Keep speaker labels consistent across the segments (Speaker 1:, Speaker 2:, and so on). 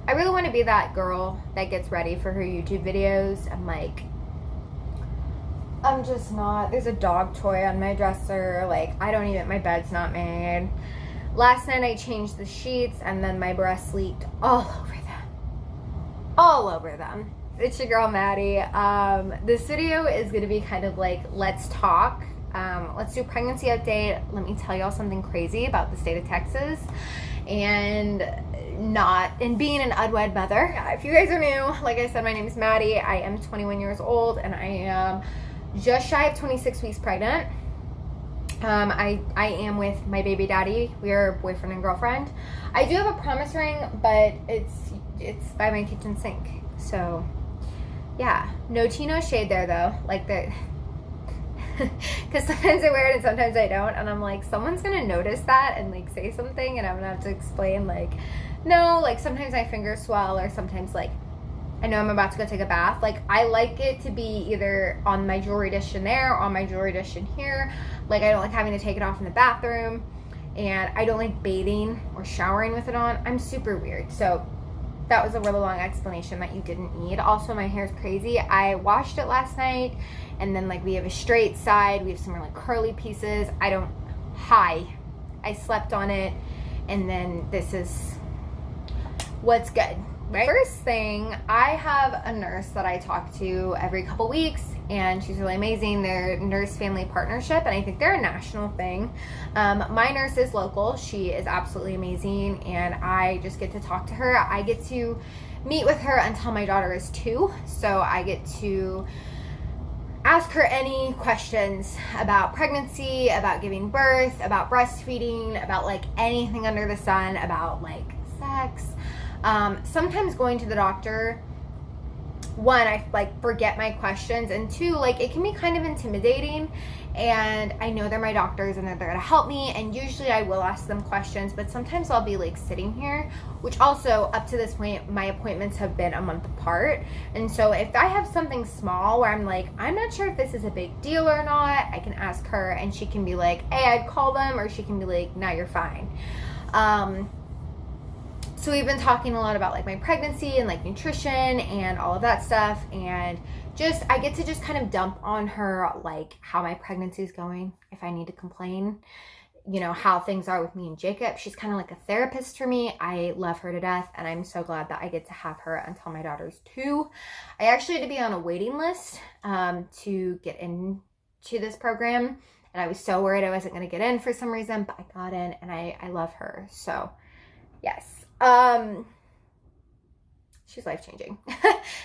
Speaker 1: I really want to be that girl that gets ready for her YouTube videos. I'm just not. There's a dog toy on my dresser. Like, I don't even, my bed's not made. Last night I changed the sheets and then my breasts leaked all over them. All over them. It's your girl Maddie. This video is going to be kind of like, let's talk. Let's do pregnancy update. Let me tell y'all something crazy about the state of Texas and being an unwed mother. If you guys are new, like I said, my name is Maddie. I am 21 years old and I am just shy of 26 weeks pregnant. I am with my baby daddy. We are boyfriend and girlfriend. I do have a promise ring, but it's by my kitchen sink. So yeah, no tea, no shade there though. Like that, because sometimes I wear it and sometimes I don't, and I'm like, someone's gonna notice that and like say something, and I'm gonna have to explain like, no, like sometimes my fingers swell, or sometimes like I know I'm about to go take a bath. Like, I like it to be either on my jewelry dish in there or on my jewelry dish in here. Like, I don't like having to take it off in the bathroom, and I don't like bathing or showering with it on. I'm super weird. So that was a really long explanation that you didn't need. Also, my hair's crazy. I washed it last night, and then like we have a straight side. We have some like curly pieces. I slept on it, and then this is what's good. Right. First thing, I have a nurse that I talk to every couple weeks, and she's really amazing. They're nurse family partnership, and I think they're a national thing. My nurse is local. She is absolutely amazing, and I just get to talk to her. I get to meet with her until my daughter is 2, so I get to ask her any questions about pregnancy, about giving birth, about breastfeeding, about like anything under the sun, about like sex. Sometimes going to the doctor, one, I like forget my questions, and two, like it can be kind of intimidating, and I know they're my doctors and they're there to help me, and usually I will ask them questions, but sometimes I'll be like sitting here, which also up to this point my appointments have been a month apart, and so if I have something small where I'm like, I'm not sure if this is a big deal or not, I can ask her and she can be like, hey, I'd call them, or she can be like, no, you're fine. So we've been talking a lot about like my pregnancy and like nutrition and all of that stuff, and just I get to just kind of dump on her like how my pregnancy is going, if I need to complain, you know, how things are with me and Jacob. She's kind of like a therapist for me. I love her to death, and I'm so glad that I get to have her until my daughter's 2. I actually had to be on a waiting list to get into this program, and I was so worried I wasn't going to get in for some reason, but I got in, and I love her. So yes. She's life-changing.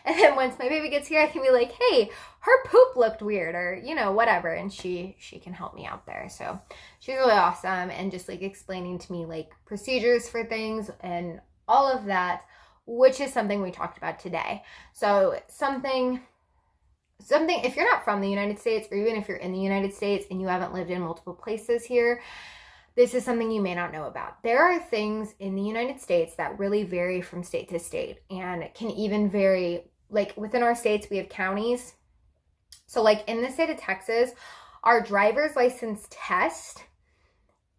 Speaker 1: And then once my baby gets here, I can be like, hey, her poop looked weird, or, you know, whatever. And she can help me out there. So she's really awesome. And just like explaining to me like procedures for things and all of that, which is something we talked about today. So something, if you're not from the United States, or even if you're in the United States and you haven't lived in multiple places here, this is something you may not know about. There are things in the United States that really vary from state to state, and can even vary, like within our states, we have counties. So like in the state of Texas, our driver's license test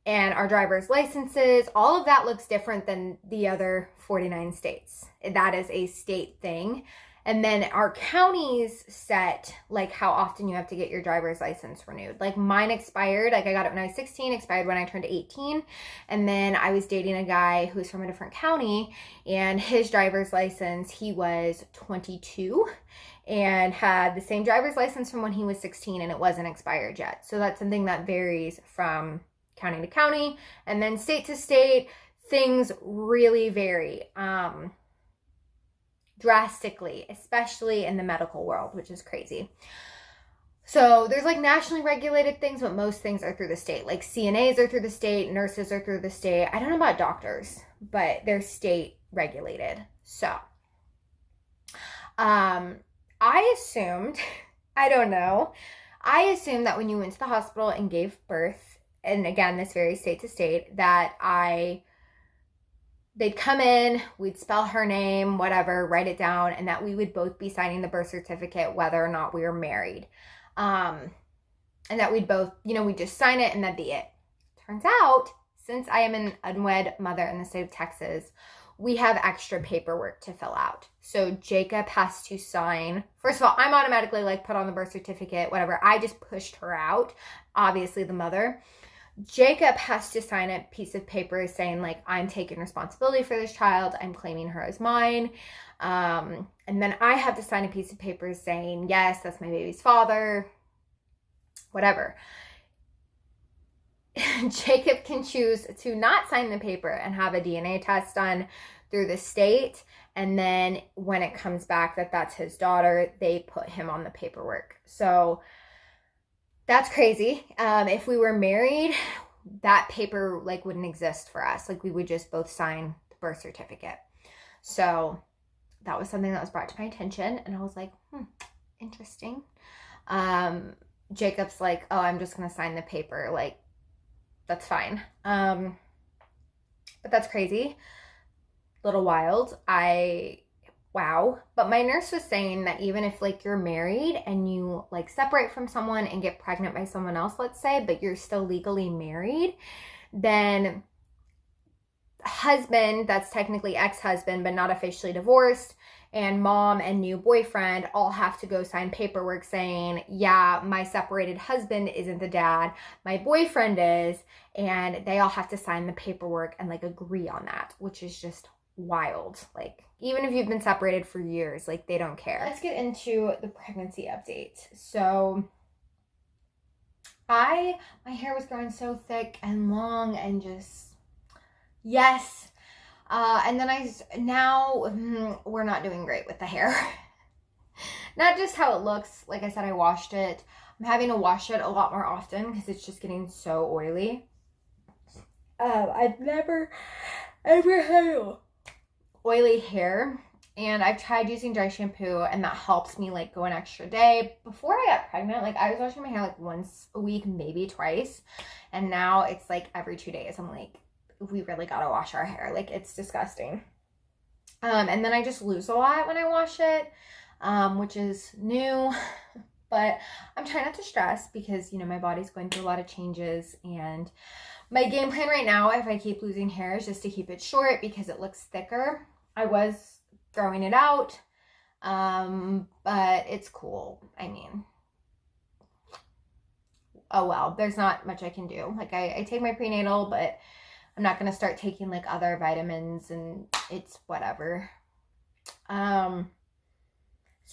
Speaker 1: and our driver's licenses, all of that looks different than the other 49 states. That is a state thing. And then our counties set like how often you have to get your driver's license renewed. Like mine expired, like I got it when I was 16, expired when I turned 18. And then I was dating a guy who's from a different county, and his driver's license, he was 22 and had the same driver's license from when he was 16, and it wasn't expired yet. So that's something that varies from county to county. And then state to state, things really vary. Drastically, especially in the medical world, which is crazy. So there's like nationally regulated things, but most things are through the state. Like CNAs are through the state, nurses are through the state. I don't know about doctors, but they're state regulated. So I assumed, I don't know, I assumed that when you went to the hospital and gave birth, and again, this varies state to state, that they'd come in, we'd spell her name, whatever, write it down, and that we would both be signing the birth certificate whether or not we were married. And that we'd both, you know, we'd just sign it and that'd be it. Turns out, since I am an unwed mother in the state of Texas, we have extra paperwork to fill out. So Jacob has to sign. First of all, I'm automatically like put on the birth certificate, whatever. I just pushed her out, obviously the mother. Jacob has to sign a piece of paper saying like, I'm taking responsibility for this child. I'm claiming her as mine. And then I have to sign a piece of paper saying, yes, that's my baby's father, whatever. Jacob can choose to not sign the paper and have a DNA test done through the state. And then when it comes back that that's his daughter, they put him on the paperwork. So that's crazy. If we were married, that paper like wouldn't exist for us. Like we would just both sign the birth certificate. So that was something that was brought to my attention. And I was like, interesting. Jacob's like, oh, I'm just going to sign the paper. Like, that's fine. But that's crazy. Little wild. Wow. But my nurse was saying that even if like you're married and you like separate from someone and get pregnant by someone else, let's say, but you're still legally married, then husband, that's technically ex-husband, but not officially divorced, and mom and new boyfriend all have to go sign paperwork saying, yeah, my separated husband isn't the dad, my boyfriend is, and they all have to sign the paperwork and like agree on that, which is just wild. Like, even if you've been separated for years, like they don't care. Let's get into the pregnancy update. So my hair was growing so thick and long and just, yes. And then now we're not doing great with the hair. Not just how it looks. Like I said, I washed it. I'm having to wash it a lot more often because it's just getting so oily. I've never ever had oily hair, and I've tried using dry shampoo, and that helps me like go an extra day. Before I got pregnant, like I was washing my hair like once a week, maybe twice, and now it's like every 2 days. I'm like, we really gotta wash our hair. Like, it's disgusting. And then I just lose a lot when I wash it, which is new, but I'm trying not to stress because, you know, my body's going through a lot of changes, and my game plan right now, if I keep losing hair, is just to keep it short because it looks thicker. I was growing it out, but it's cool. I mean, oh well, there's not much I can do. Like, I take my prenatal, but I'm not going to start taking like other vitamins, and it's whatever. So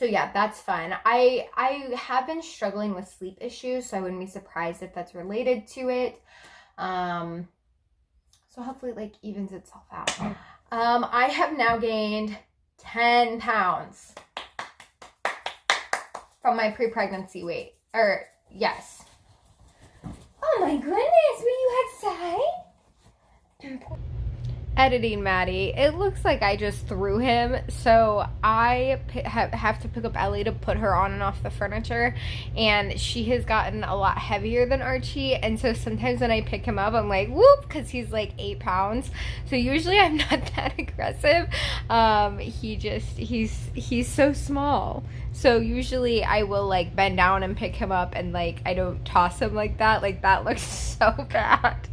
Speaker 1: yeah, that's fun. I have been struggling with sleep issues, so I wouldn't be surprised if that's related to it. So hopefully it like evens itself out. I have now gained 10 pounds from my pre-pregnancy weight. Or yes. Oh my goodness, were you outside? Editing Maddie, it looks like I just threw him, so I have to pick up Ellie to put her on and off the furniture, and she has gotten a lot heavier than Archie, and so sometimes when I pick him up, I'm like, whoop, because he's like 8 pounds, so usually I'm not that aggressive. He's so small, so usually I will like bend down and pick him up, and like I don't toss him like that looks so bad.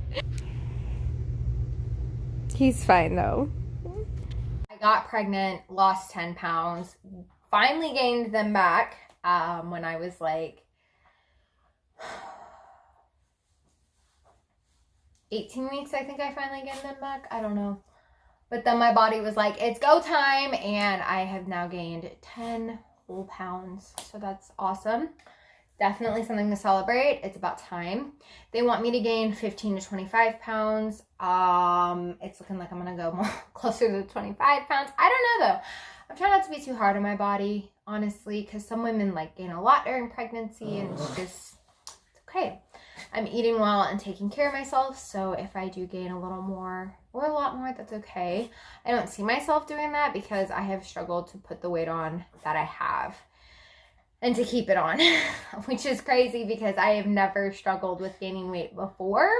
Speaker 1: He's fine though. I got pregnant, lost 10 pounds, finally gained them back when I was like 18 weeks. I think I finally gained them back. I don't know. But then my body was like, it's go time, and I have now gained 10 whole pounds. So that's awesome. Definitely something to celebrate. It's about time. They want me to gain 15 to 25 pounds. It's looking like I'm going to go more closer to 25 pounds. I don't know though. I'm trying not to be too hard on my body, honestly, because some women like gain a lot during pregnancy, and it's okay. I'm eating well and taking care of myself. So if I do gain a little more or a lot more, that's okay. I don't see myself doing that because I have struggled to put the weight on that I have, and to keep it on, which is crazy because I have never struggled with gaining weight before.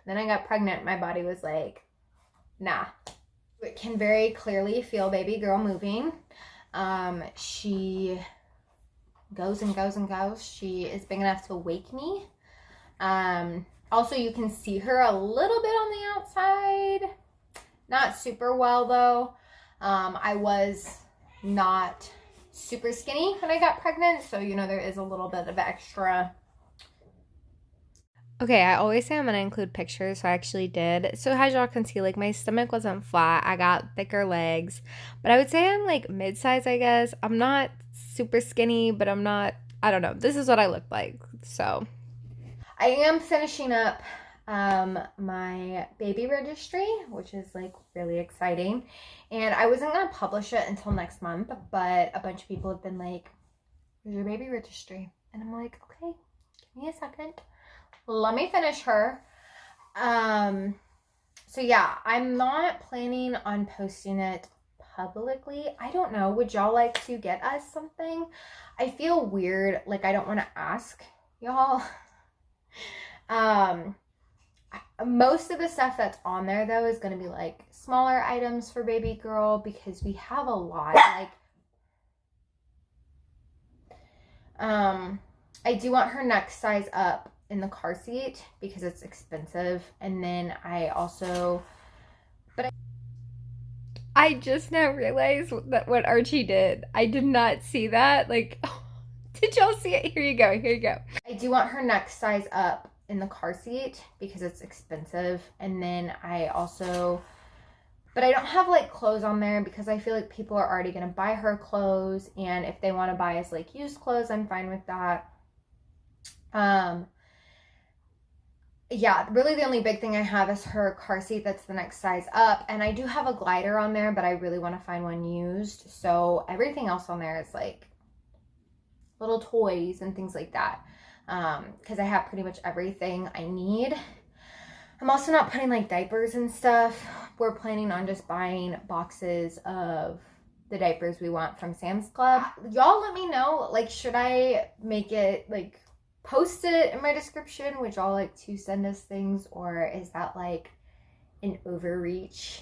Speaker 1: Then I got pregnant. My body was like, nah. It can very clearly feel baby girl moving. She goes and goes and goes. She is big enough to wake me. Also, you can see her a little bit on the outside. Not super well though. I was not super skinny when I got pregnant, so you know there is a little bit of extra. Okay, I always say I'm gonna include pictures, so I actually did. So as y'all can see, like my stomach wasn't flat. I got thicker legs, but I would say I'm like mid-size, I guess. I'm not super skinny, but I'm not, I don't know. This is what I look like. So I am finishing up my baby registry, which is like really exciting. And I wasn't gonna publish it until next month, but a bunch of people have been like, "Where's your baby registry?" And I'm like, okay, give me a second. Let me finish her. So yeah, I'm not planning on posting it publicly. I don't know. Would y'all like to get us something? I feel weird. Like I don't want to ask y'all. Most of the stuff that's on there though is going to be like smaller items for baby girl because we have a lot. Like, I do want her next size up in the car seat because it's expensive. And then I also, I just now realized that what Archie did. I did not see that. Like, did y'all see it? Here you go. Here you go. I do want her next size up in the car seat because it's expensive. And then I also, but I don't have like clothes on there because I feel like people are already going to buy her clothes. And if they want to buy us like used clothes, I'm fine with that. Yeah, really the only big thing I have is her car seat that's the next size up. And I do have a glider on there, but I really want to find one used. So everything else on there is like little toys and things like that. Because I have pretty much everything I need. I'm also not putting like diapers and stuff. We're planning on just buying boxes of the diapers we want from Sam's Club. Y'all let me know, like, should I make it like post it in my description? Would y'all like to send us things, or is that like an overreach?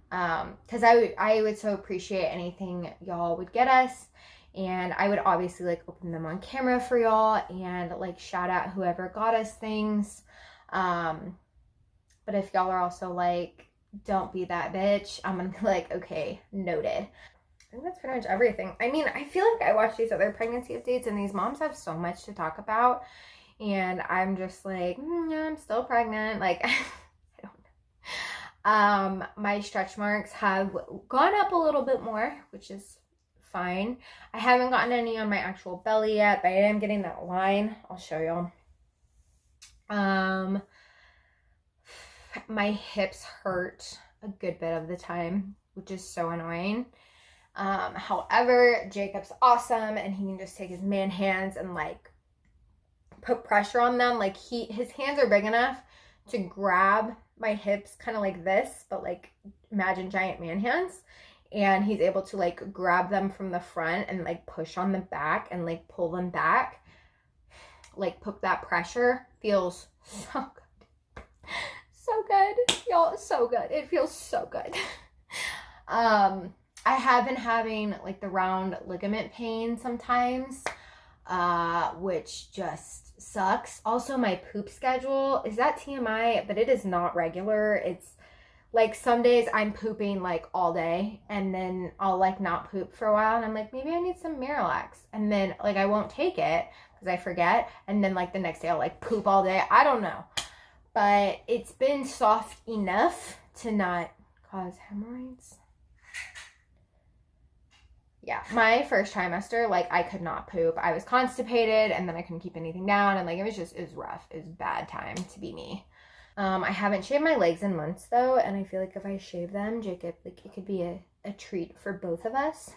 Speaker 1: Because I would so appreciate anything y'all would get us, and I would obviously like open them on camera for y'all and like shout out whoever got us things. But if y'all are also like, don't be that bitch, I'm gonna be like, okay, noted. I think that's pretty much everything. I mean, I feel like I watch these other pregnancy updates and these moms have so much to talk about. And I'm just like, yeah, I'm still pregnant. Like, I don't know. My stretch marks have gone up a little bit more, which is fine. I haven't gotten any on my actual belly yet, but I am getting that line. I'll show y'all. My hips hurt a good bit of the time, which is so annoying. However, Jacob's awesome and he can just take his man hands and like put pressure on them. Like his hands are big enough to grab my hips kind of like this, but like imagine giant man hands. And he's able to like grab them from the front and like push on the back and like pull them back. Like put that pressure. Feels so good. So good. Y'all, so good. It feels so good. I have been having like the round ligament pain sometimes, which just sucks. Also, my poop schedule, is that TMI? But it is not regular. It's like some days I'm pooping like all day and then I'll like not poop for a while and I'm like, maybe I need some Miralax. And then like I won't take it because I forget. And then like the next day I'll like poop all day. I don't know. But it's been soft enough to not cause hemorrhoids. Yeah, my first trimester, like, I could not poop. I was constipated, and then I couldn't keep anything down, and, like, it was rough. It was a bad time to be me. I haven't shaved my legs in months, though, and I feel like if I shave them, Jacob, like, it could be a treat for both of us.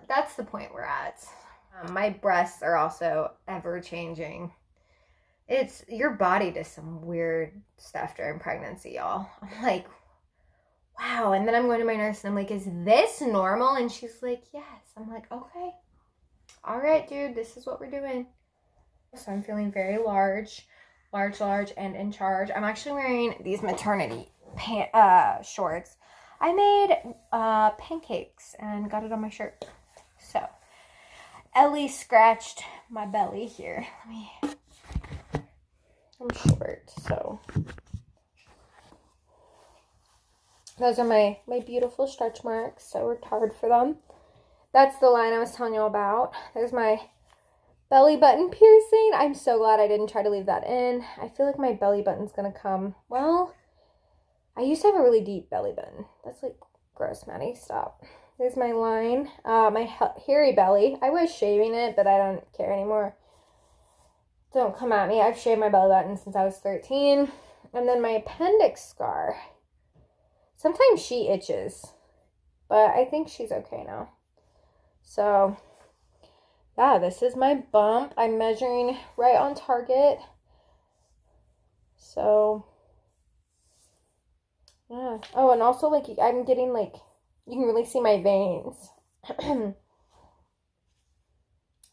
Speaker 1: That's the point we're at. My breasts are also ever-changing. Your body does some weird stuff during pregnancy, y'all. I'm like, wow. And then I'm going to my nurse and I'm like, is this normal? And she's like, yes. I'm like, okay. All right, dude, this is what we're doing. So I'm feeling very large, and in charge. I'm actually wearing these maternity shorts. I made pancakes and got it on my shirt. So Ellie scratched my belly here. I'm short, so Those are my beautiful stretch marks. I worked hard for them. That's the line I was telling you about. There's my belly button piercing. I'm so glad I didn't try to leave that in. I feel like my belly button's gonna come. Well, I used to have a really deep belly button. That's like gross, Maddie. Stop. There's my line. My hairy belly. I was shaving it, but I don't care anymore. Don't come at me. I've shaved my belly button since I was 13. And then my appendix scar. Sometimes she itches, but I think she's okay now. So, yeah, this is my bump. I'm measuring right on target. So, yeah. Oh, and also, like, I'm getting, like, you can really see my veins.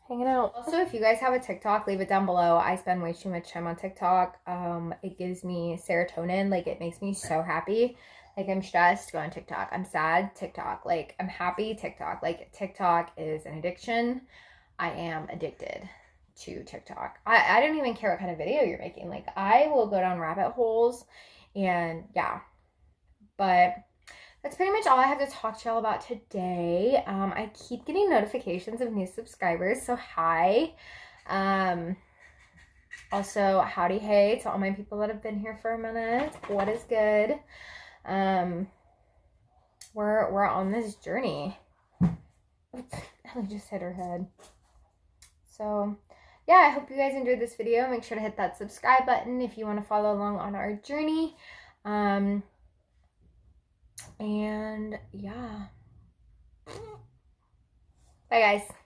Speaker 1: Hanging out. Also, if you guys have a TikTok, leave it down below. I spend way too much time on TikTok. It gives me serotonin. Like, it makes me so happy. Like, I'm stressed, go on TikTok. I'm sad, TikTok. Like, I'm happy, TikTok. Like, TikTok is an addiction. I am addicted to TikTok. I don't even care what kind of video you're making. Like, I will go down rabbit holes and yeah. But that's pretty much all I have to talk to y'all about today. I keep getting notifications of new subscribers, so hi. Also, howdy hey to all my people that have been here for a minute. What is good? We're on this journey. Ellie just hit her head. So, yeah, I hope you guys enjoyed this video. Make sure to hit that subscribe button if you want to follow along on our journey. And yeah. Bye, guys.